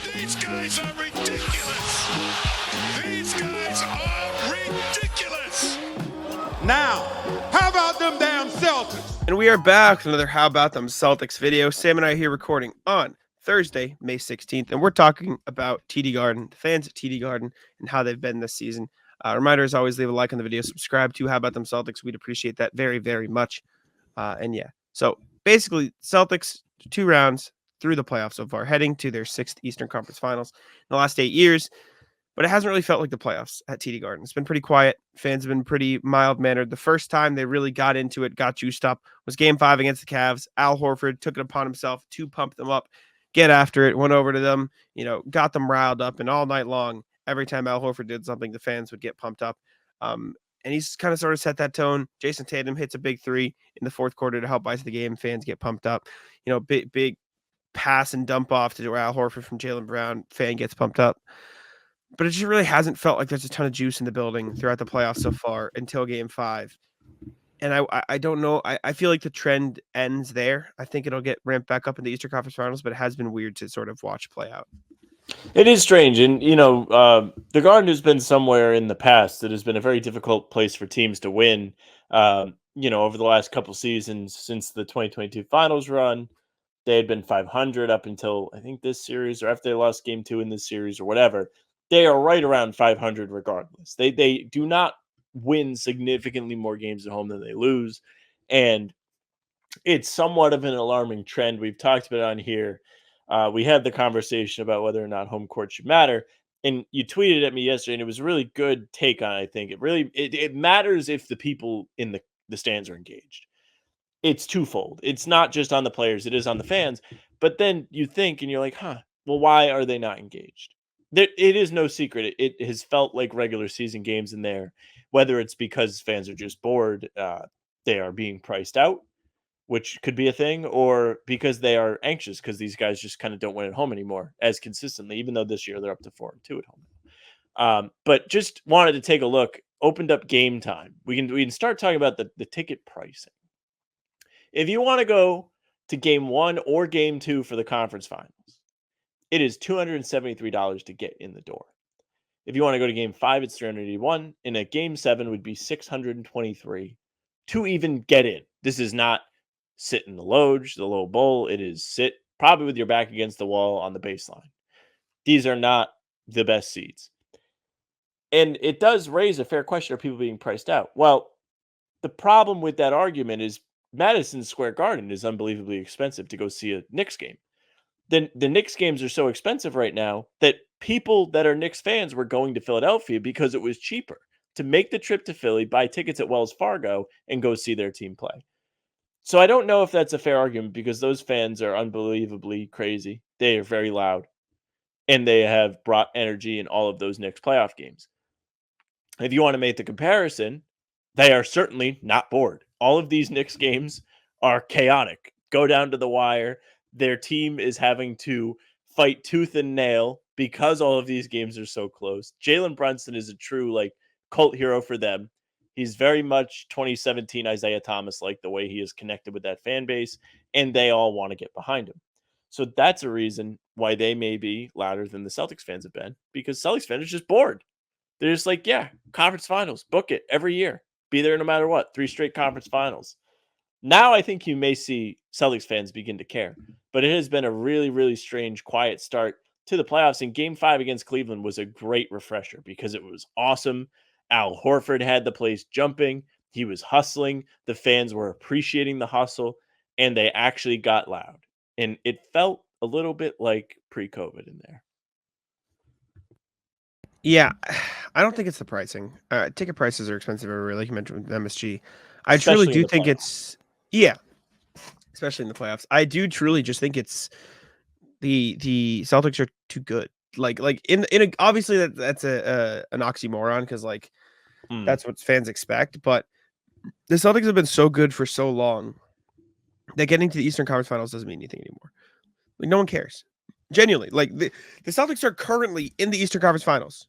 These guys are ridiculous. These guys are ridiculous. Now, how about them damn Celtics? And we are back with another How About Them Celtics video. Sam and I are here recording on Thursday, May 16th, and we're talking about TD Garden, the fans at TD Garden, and how they've been this season. Reminder, as always, leave a like on the video, subscribe to How About Them Celtics. We'd appreciate that very, very much. So basically, Celtics, 2 rounds through the playoffs so far, heading to their 6th Eastern Conference Finals in the last 8 years. But it hasn't really felt like the playoffs at TD Garden. It's been pretty quiet. Fans have been pretty mild-mannered. The first time they really got into it, got juiced up, was Game 5 against the Cavs. Al Horford took it upon himself to pump them up, get after it, went over to them, got them riled up. And all night long, every time Al Horford did something, the fans would get pumped up. And he's kind of sort of set that tone. Jason Tatum hits a big 3 in the fourth quarter to help ice the game. Fans get pumped up. Big pass and dump off to Al Horford from Jaylen Brown. Fan gets pumped up. But it just really hasn't felt like there's a ton of juice in the building throughout the playoffs so far until Game 5. And I don't know. I feel like the trend ends there. I think it'll get ramped back up in the Eastern Conference Finals, but it has been weird to sort of watch play out. It is strange. And, the Garden has been somewhere in the past that has been a very difficult place for teams to win, over the last couple seasons since the 2022 Finals run. They had been 500 up until, I think, this series, or after they lost Game 2 in this series or whatever. They are right around 500 regardless. They do not win significantly more games at home than they lose. And it's somewhat of an alarming trend. We've talked about it on here. We had the conversation about whether or not home court should matter. And you tweeted at me yesterday, and it was a really good take on it, I think. It matters if the people in the stands are engaged. It's twofold. It's not just on the players, it is on the fans. But then you think, and you're like, well, why are they not engaged? It is no secret. It has felt like regular season games in there, whether it's because fans are just bored, they are being priced out, which could be a thing, or because they are anxious because these guys just kind of don't win at home anymore as consistently, even though this year they're up to 4-2 at home. But just wanted to take a look, opened up Game Time. We can start talking about the ticket pricing. If you want to go to Game 1 or Game 2 for the conference finals, it is $273 to get in the door. If you want to go to Game 5, it's $381, and a Game 7 would be $623 to even get in. This is not sit in the loge, the low bowl. It is sit probably with your back against the wall on the baseline. These are not the best seats. And it does raise a fair question of people being priced out. Well, the problem with that argument is Madison Square Garden is unbelievably expensive to go see a Knicks game. The Knicks games are so expensive right now that people that are Knicks fans were going to Philadelphia because it was cheaper to make the trip to Philly, buy tickets at Wells Fargo, and go see their team play. So I don't know if that's a fair argument because those fans are unbelievably crazy. They are very loud, and they have brought energy in all of those Knicks playoff games. If you want to make the comparison, they are certainly not bored. All of these Knicks games are chaotic, go down to the wire. Their team is having to fight tooth and nail because all of these games are so close. Jalen Brunson is a true cult hero for them. He's very much 2017 Isaiah Thomas, like the way he is connected with that fan base, and they all want to get behind him. So that's a reason why they may be louder than the Celtics fans have been, because Celtics fans are just bored. They're just like, yeah, conference finals, book it every year. Be there no matter what. 3 straight conference finals. Now I think you may see Celtics fans begin to care, but it has been a really, really strange, quiet start to the playoffs. And Game 5 against Cleveland was a great refresher because it was awesome. Al Horford had the place jumping. He was hustling. The fans were appreciating the hustle, and they actually got loud. And it felt a little bit like pre-COVID in there. Yeah, I don't think it's the pricing. Ticket prices are expensive everywhere, like you mentioned with MSG. I truly do think it's especially in the playoffs. I do truly just think it's the Celtics are too good. Like obviously that's an oxymoron because that's what fans expect. But the Celtics have been so good for so long that getting to the Eastern Conference Finals doesn't mean anything anymore. Like no one cares. Genuinely, the Celtics are currently in the Eastern Conference Finals.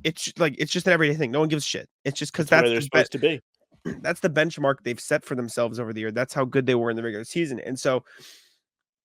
It's just an everyday thing. No one gives a shit. It's just because that's where they're supposed to be. That's the benchmark they've set for themselves over the year. That's how good they were in the regular season. And so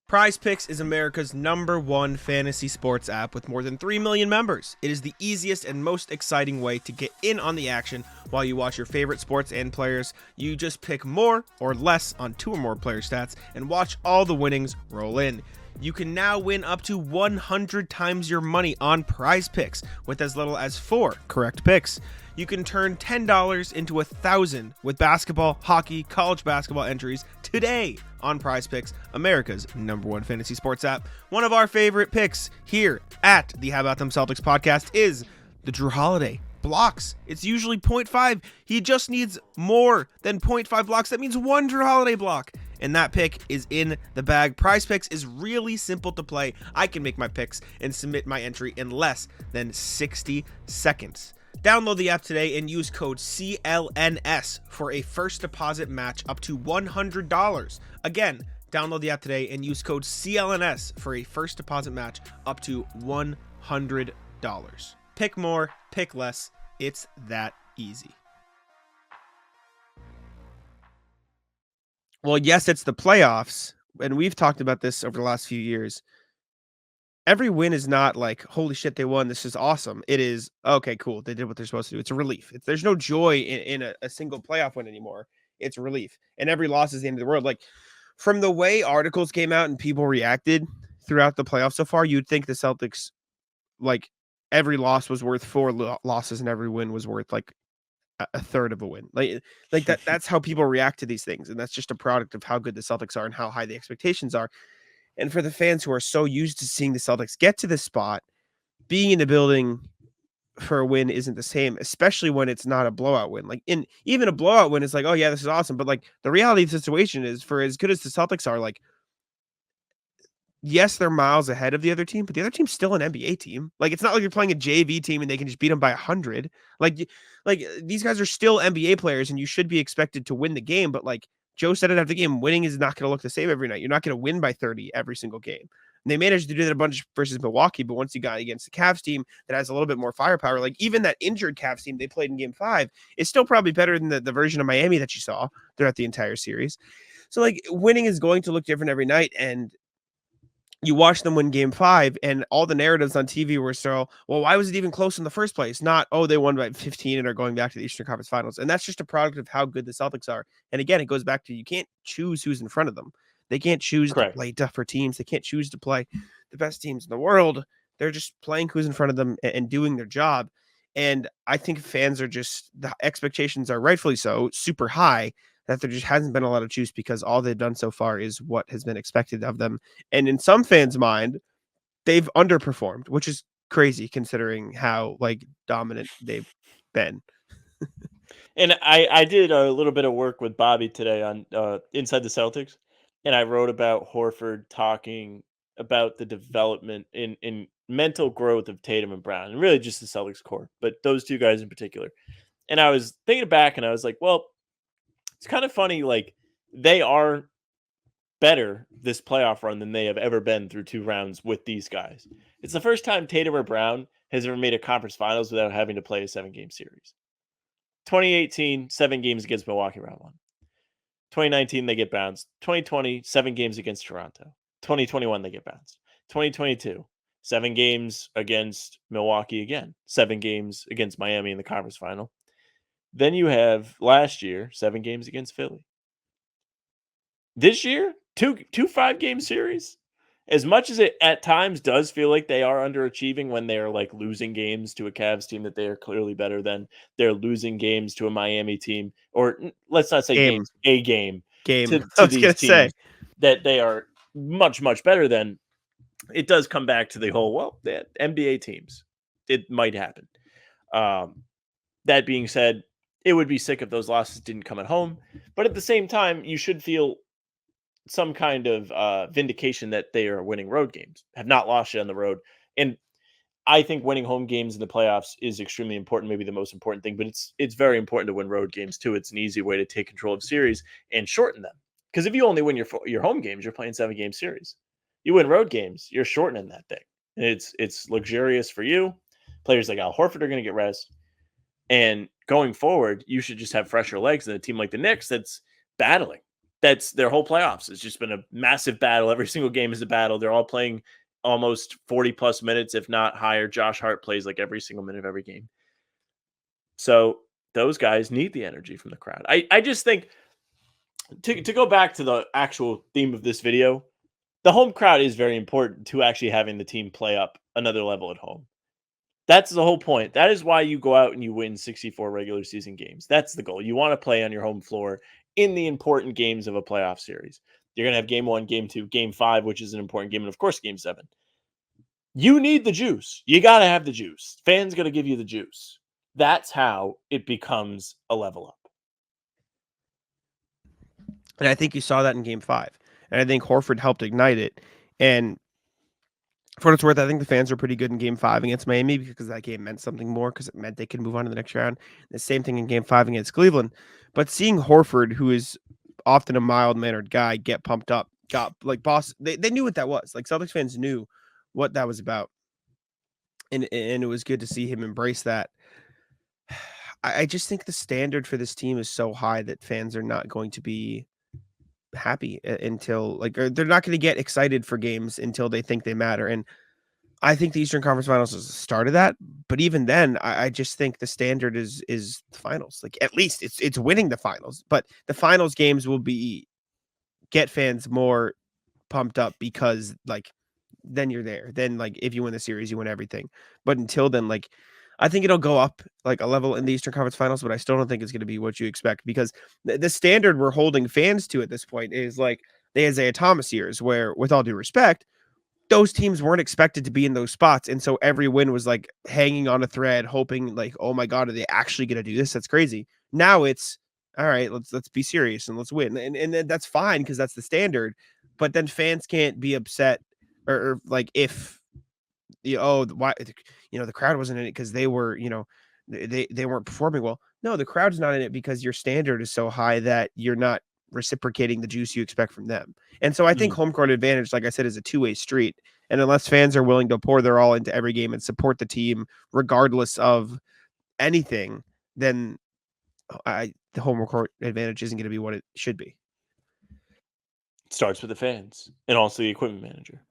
PrizePicks is America's #1 fantasy sports app with more than 3 million members. It is the easiest and most exciting way to get in on the action while you watch your favorite sports and players. You just pick more or less on 2 or more player stats and watch all the winnings roll in. You can now win up to 100 times your money on PrizePicks with as little as 4 correct picks. You can turn $10 into $1,000 with basketball, hockey, college basketball entries today on PrizePicks, America's #1 fantasy sports app. One of our favorite picks here at the How About Them Celtics podcast is the Drew Holiday blocks. It's usually 0.5. He just needs more than 0.5 blocks. That means 1 Drew Holiday block. And that pick is in the bag. PrizePicks is really simple to play. I can make my picks and submit my entry in less than 60 seconds. Download the app today and use code CLNS for a first deposit match up to $100. Again, download the app today and use code CLNS for a first deposit match up to $100. Pick more, pick less. It's that easy. Well, yes, it's the playoffs, and we've talked about this over the last few years. Every win is not like, holy shit, they won, this is awesome. It is, okay, cool, they did what they're supposed to do. It's a relief. There's no joy in a single playoff win anymore. It's a relief. And every loss is the end of the world. Like, from the way articles came out and people reacted throughout the playoffs so far, you'd think the Celtics, like, every loss was worth 4 losses and every win was worth, like, a third of a win. Like that's how people react to these things. And that's just a product of how good the Celtics are and how high the expectations are. And for the fans who are so used to seeing the Celtics get to this spot, being in the building for a win isn't the same, especially when it's not a blowout win. Like, in even a blowout win, it's like, oh yeah, this is awesome. But like, the reality of the situation is, for as good as the Celtics are, like, yes, they're miles ahead of the other team, but the other team's still an NBA team. Like, it's not like you're playing a JV team and they can just beat them by 100. Like these guys are still NBA players and you should be expected to win the game. But like Joe said it after the game, winning is not going to look the same every night. You're not going to win by 30 every single game. And they managed to do that a bunch versus Milwaukee, but once you got against the Cavs team that has a little bit more firepower, like even that injured Cavs team they played in Game 5 is still probably better than the version of Miami that you saw throughout the entire series. So like, winning is going to look different every night, and you watch them win Game 5, and all the narratives on TV were still, well, why was it even close in the first place? Not, oh, they won by 15 and are going back to the Eastern Conference Finals. And that's just a product of how good the Celtics are. And again, it goes back to, you can't choose who's in front of them. They can't choose to play tougher teams. They can't choose to play the best teams in the world. They're just playing who's in front of them and doing their job. And I think fans are just, the expectations are rightfully so super high, that there just hasn't been a lot of juice because all they've done so far is what has been expected of them. And in some fans' mind, they've underperformed, which is crazy considering how like dominant they've been. And I did a little bit of work with Bobby today on Inside the Celtics, and I wrote about Horford talking about the development in mental growth of Tatum and Brown, and really just the Celtics core, but those 2 guys in particular. And I was thinking back, and I was like, well, it's kind of funny, like, they are better this playoff run than they have ever been through 2 rounds with these guys. It's the first time Tatum or Brown has ever made a conference finals without having to play a 7-game series. 2018, 7 games against Milwaukee round 1. 2019, they get bounced. 2020, 7 games against Toronto. 2021, they get bounced. 2022, 7 games against Milwaukee again. 7 games against Miami in the conference final. Then you have last year, 7 games against Philly. This year, two 5-game series. As much as it at times does feel like they are underachieving when they are like losing games to a Cavs team that they are clearly better than, they're losing games to a Miami team, or let's not say games, a game to these teams that they are much, much better than. It does come back to the whole, well, the NBA teams. It might happen. That being said, it would be sick if those losses didn't come at home. But at the same time, you should feel some kind of vindication that they are winning road games, have not lost yet on the road. And I think winning home games in the playoffs is extremely important, maybe the most important thing, but it's very important to win road games too. It's an easy way to take control of series and shorten them. Because if you only win your home games, you're playing 7-game series. You win road games, you're shortening that thing. And it's luxurious for you. Players like Al Horford are going to get rest. And going forward, you should just have fresher legs than a team like the Knicks that's battling. That's their whole playoffs. It's just been a massive battle. Every single game is a battle. They're all playing almost 40 plus minutes, if not higher. Josh Hart plays like every single minute of every game. So those guys need the energy from the crowd. I just think to go back to the actual theme of this video, the home crowd is very important to actually having the team play up another level at home. That's the whole point. That is why you go out and you win 64 regular season games. That's the goal. You want to play on your home floor in the important games of a playoff series. You're going to have game 1, game 2, game 5, which is an important game, and of course, game 7. You need the juice. You got to have the juice. Fans got to give you the juice. That's how it becomes a level up. And I think you saw that in game 5. And I think Horford helped ignite it. And for what it's worth, I think the fans were pretty good in game 5 against Miami because that game meant something more because it meant they could move on to the next round. The same thing in game 5 against Cleveland. But seeing Horford, who is often a mild-mannered guy, get pumped up, got like boss. They knew what that was. Like Celtics fans knew what that was about. And it was good to see him embrace that. I just think the standard for this team is so high that fans are not going to be happy until or they're not going to get excited for games until they think they matter. And I think the Eastern Conference Finals is the start of that. But even then, I just think the standard is the finals. Like at least it's winning the finals. But the finals games will get fans more pumped up because then you're there. Then if you win the series, you win everything. But until then, I think it'll go up a level in the Eastern Conference Finals, but I still don't think it's going to be what you expect because the standard we're holding fans to at this point is the Isaiah Thomas years, where, with all due respect, those teams weren't expected to be in those spots, and so every win was hanging on a thread, hoping oh my god, are they actually going to do this? That's crazy. Now it's all right. Let's be serious and let's win, and that's fine because that's the standard. But then fans can't be upset or if why the crowd wasn't in it because they were they weren't performing well. No, the crowd's not in it because your standard is so high that you're not reciprocating the juice you expect from them. And so I think home court advantage, like I said, is a two-way street. And unless fans are willing to pour their all into every game and support the team regardless of anything, then the home court advantage isn't going to be what it should be. It starts with the fans and also the equipment manager.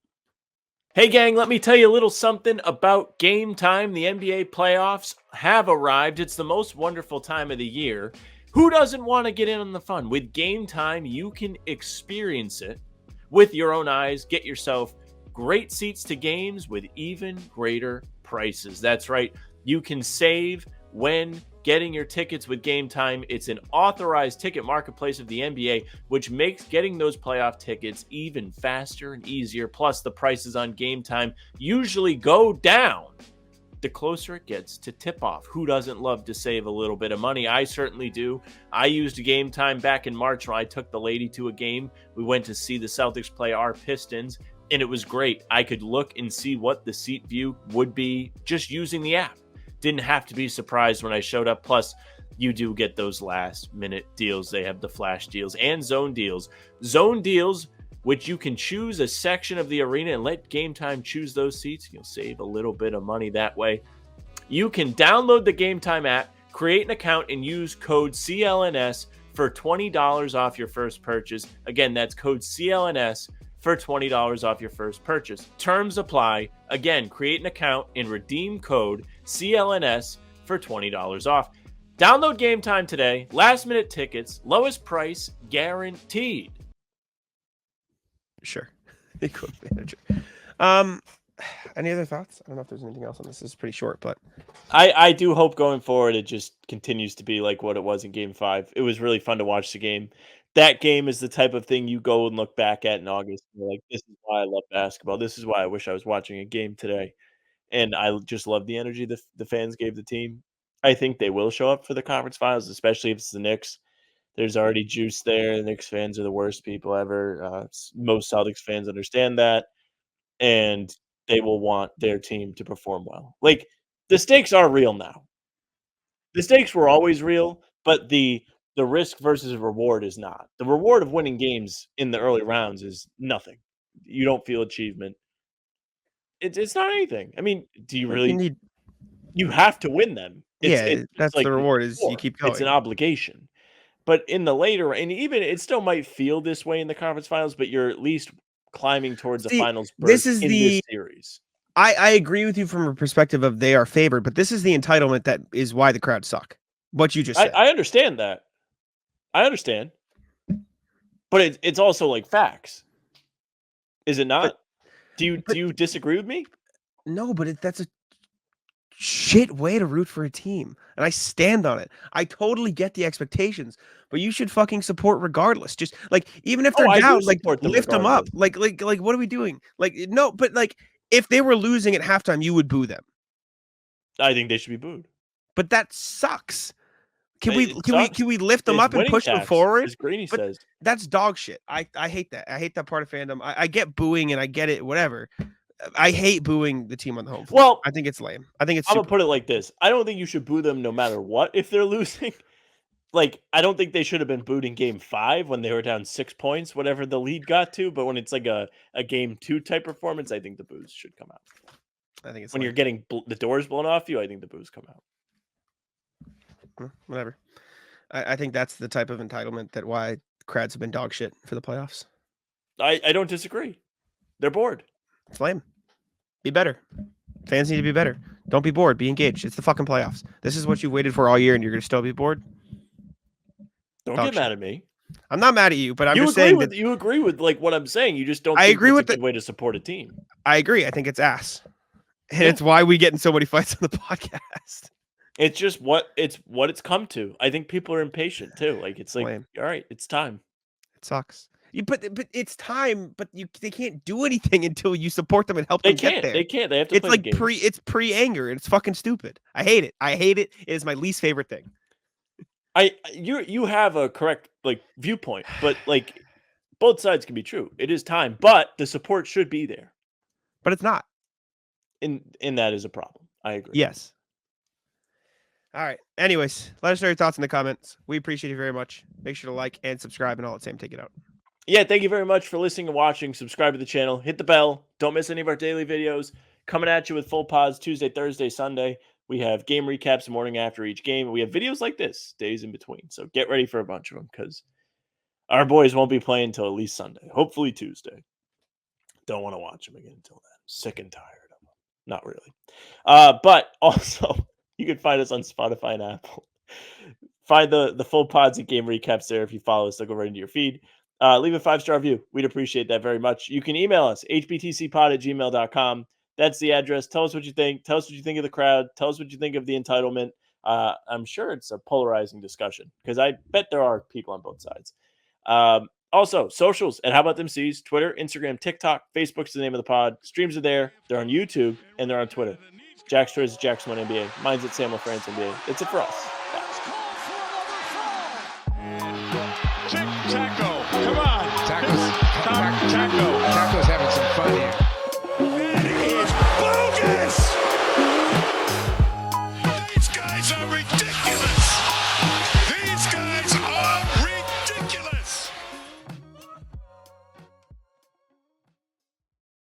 Hey, gang, let me tell you a little something about Game Time. The NBA playoffs have arrived. It's the most wonderful time of the year. Who doesn't want to get in on the fun? With Game Time, you can experience it with your own eyes. Get yourself great seats to games with even greater prices. That's right. You can save when getting your tickets with Game Time. It's an authorized ticket marketplace of the NBA, which makes getting those playoff tickets even faster and easier. Plus, the prices on Game Time usually go down the closer it gets to tip-off. Who doesn't love to save a little bit of money? I certainly do. I used Game Time back in March when I took the lady to a game. We went to see the Celtics play our Pistons, and it was great. I could look and see what the seat view would be just using the app. Didn't have to be surprised when I showed up. Plus, you do get those last-minute deals. They have the flash deals and zone deals. Zone deals, which you can choose a section of the arena and let Game Time choose those seats. You'll save a little bit of money that way. You can download the Game Time app, create an account, and use code CLNS for $20 off your first purchase. Again, that's code CLNS for $20 off your first purchase. Terms apply. Again, create an account and redeem code CLNS for $20 off. Download Game Time today. Last minute tickets, lowest price guaranteed. Sure. Equipment manager. Any other thoughts? I don't know if there's anything else on this. This is pretty short, but I do hope going forward it just continues to be like what it was in Game 5. It was really fun to watch the game. That game is the type of thing you go and look back at in August. And you're like, this is why I love basketball. This is why I wish I was watching a game today. And I just love the energy the fans gave the team. I think they will show up for the conference finals, especially if it's the Knicks. There's already juice there. The Knicks fans are the worst people ever. Most Celtics fans understand that. And they will want their team to perform well. Like, the stakes are real now. The stakes were always real, but the risk versus reward is not. The reward of winning games in the early rounds is nothing. You don't feel achievement. It's not anything. I mean, do you really? You have to win them. It's that's like the reward is you sport. keep going. It's an obligation. But in the later, and even it still might feel this way in the conference finals, but you're at least climbing towards a See, finals berth this is in this series. I agree with you from a perspective of they are favored, but this is the entitlement that is why the crowds suck. What you just said. I understand that. I understand. But it's also like facts. Is it not? Do you disagree with me? No, but that's a shit way to root for a team, and I stand on it. I totally get the expectations, but you should fucking support regardless. Just like even if they're I do down, like support them lift them up. regardless. Like what are we doing? Like no, but like if they were losing at halftime, you would boo them. I think they should be booed. But that sucks. Can It sucks. we lift them It's up and winning push them tax, forward? as Greeny But says. that's dog shit. I hate that. I hate that part of fandom. I get booing and I get it, whatever. I hate booing the team on the home floor. Well, I think it's lame. I think it's I'm gonna super put it like this. I don't think you should boo them no matter what if they're losing. Like, I don't think they should have been booed in game 5 when they were down 6 points, whatever the lead got to. But when it's like a game 2 type performance, I think the boos should come out. I think it's When lame. you're getting the doors blown off you, I think the boos come out. Whatever. I think that's the type of entitlement that why crowds have been dog shit for the playoffs. I don't disagree. They're bored. It's lame. Be better. Fans need to be better. Don't be bored. Be engaged. It's the fucking playoffs. This is what you waited for all year, and you're gonna still be bored. Don't Dog get shit. mad at me. I'm not mad at you, but I'm You just agree saying with that you agree with like what I'm saying. You just don't. I think agree that's with a good way to support a team. I agree. I think it's ass, and Yeah. it's why we get in so many fights on the podcast. It's just what it's come to. I think people are impatient too. Like it's like, Lame. all right, it's time. It sucks. But it's time. But they can't do anything until you support them and help They them get can't. there. They can't. They have to It's play like the games. it's pre-anger, and it's fucking stupid. I hate it. I hate it. It is my least favorite thing. You have a correct like viewpoint, but like both sides can be true. It is time, but the support should be there. But it's not. And that is a problem. I agree. Yes. All right. Anyways, let us know your thoughts in the comments. We appreciate you very much. Make sure to like and subscribe and all that same. Take it out. Yeah, thank you very much for listening and watching. Subscribe to the channel. Hit the bell. Don't miss any of our daily videos. Coming at you with full pods Tuesday, Thursday, Sunday. We have game recaps the morning after each game. We have videos like this days in between. So get ready for a bunch of them because our boys won't be playing until at least Sunday. Hopefully Tuesday. Don't want to watch them again until then. Sick and tired of them. Not really. But also, you can find us on Spotify and Apple. Find the full pods and game recaps there. If you follow us, they'll go right into your feed. Leave a 5-star review. We'd appreciate that very much. You can email us, hbtcpod@gmail.com. That's the address. Tell us what you think. Tell us what you think of the crowd. Tell us what you think of the entitlement. I'm sure it's a polarizing discussion because I bet there are people on both sides. Also, socials and How About Them C's, Twitter, Instagram, TikTok, Facebook's the name of the pod. Streams are there. They're on YouTube and they're on Twitter. Jack's Twitter is Jackson1NBA. Mine's at Samuel France NBA. That's it for us.